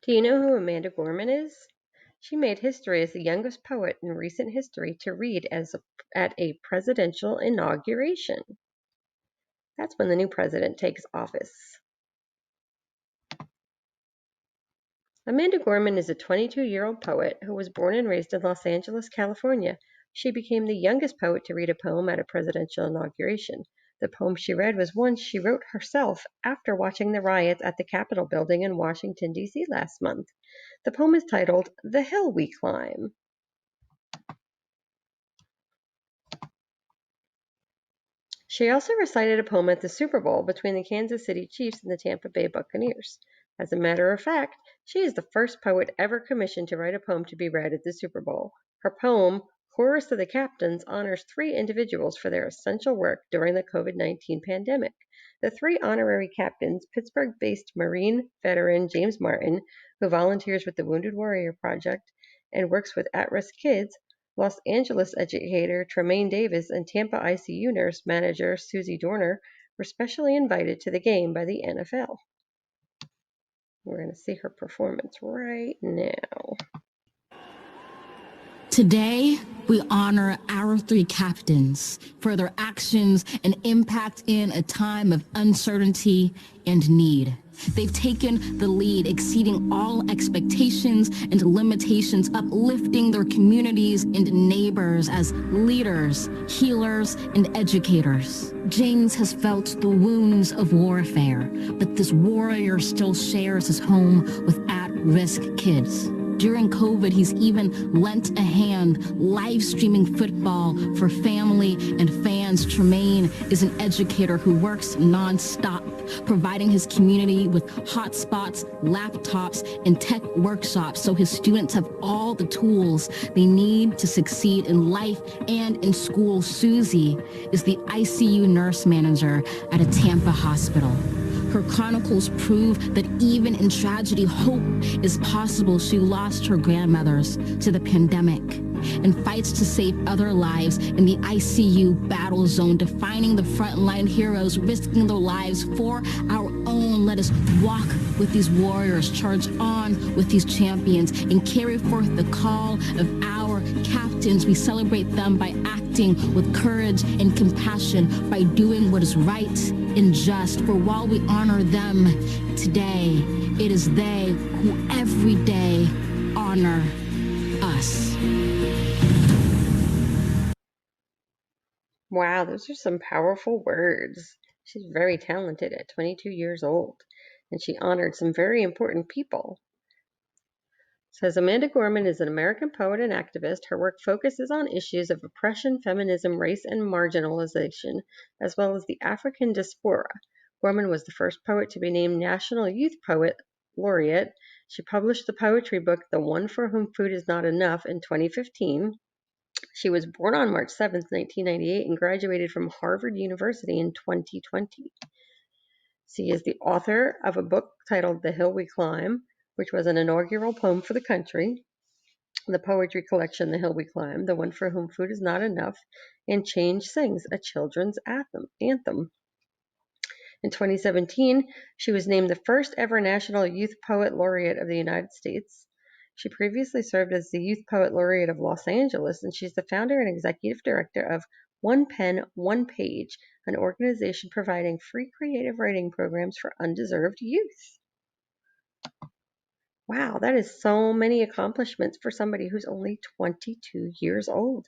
Do you know who Amanda Gorman is? She made history as the youngest poet in recent history to read at a presidential inauguration. That's when the new president takes office. Amanda Gorman is a 22-year-old poet who was born and raised in Los Angeles, California. She became the youngest poet to read a poem at a presidential inauguration. The poem she read was one she wrote herself after watching the riots at the Capitol building in Washington, D.C. last month. The poem is titled "The Hill We Climb." She also recited a poem at the Super Bowl between the Kansas City Chiefs and the Tampa Bay Buccaneers. As a matter of fact, she is the first poet ever commissioned to write a poem to be read at the Super Bowl. Her poem, Chorus of the Captains, honors 3 individuals for their essential work during the COVID-19 pandemic. The 3 honorary captains, Pittsburgh-based Marine veteran James Martin, who volunteers with the Wounded Warrior Project and works with at-risk kids, Los Angeles educator Tremaine Davis, and Tampa ICU nurse manager Susie Dorner were specially invited to the game by the NFL. We're going to see her performance right now. Today, we honor our 3 captains for their actions and impact in a time of uncertainty and need. They've taken the lead, exceeding all expectations and limitations, uplifting their communities and neighbors as leaders, healers, and educators. James has felt the wounds of warfare, but this warrior still shares his home with at-risk kids. During COVID, he's even lent a hand live streaming football for family and fans. Tremaine is an educator who works nonstop, providing his community with hotspots, laptops, and tech workshops so his students have all the tools they need to succeed in life and in school. Susie is the ICU nurse manager at a Tampa hospital. Her chronicles prove that even in tragedy, hope is possible. She lost her grandmothers to the pandemic and fights to save other lives in the ICU battle zone, defining the frontline heroes, risking their lives for our own. Let us walk with these warriors, charge on with these champions, and carry forth the call of our captains. We celebrate them by acting with courage and compassion, by doing what is right and just. For while we honor them today, it is they who every day honor us. Wow, those are some powerful words. She's very talented at 22 years old, and she honored some very important people. Says Amanda Gorman is an American poet and activist. Her work focuses on issues of oppression, feminism, race, and marginalization, as well as the African diaspora. Gorman was the first poet to be named National Youth Poet Laureate. She published the poetry book The One for Whom Food Is Not Enough in 2015. She was born on March 7, 1998, and graduated from Harvard University in 2020. She is the author of a book titled The Hill We Climb, which was an inaugural poem for the country, the poetry collection The Hill We Climb, The One for Whom Food Is Not Enough, and Change Sings, a children's anthem. In 2017, she was named the first ever National Youth Poet Laureate of the United States. She previously served as the Youth Poet Laureate of Los Angeles, and she's the founder and executive director of One Pen, One Page, an organization providing free creative writing programs for undeserved youth. Wow, that is so many accomplishments for somebody who's only 22 years old.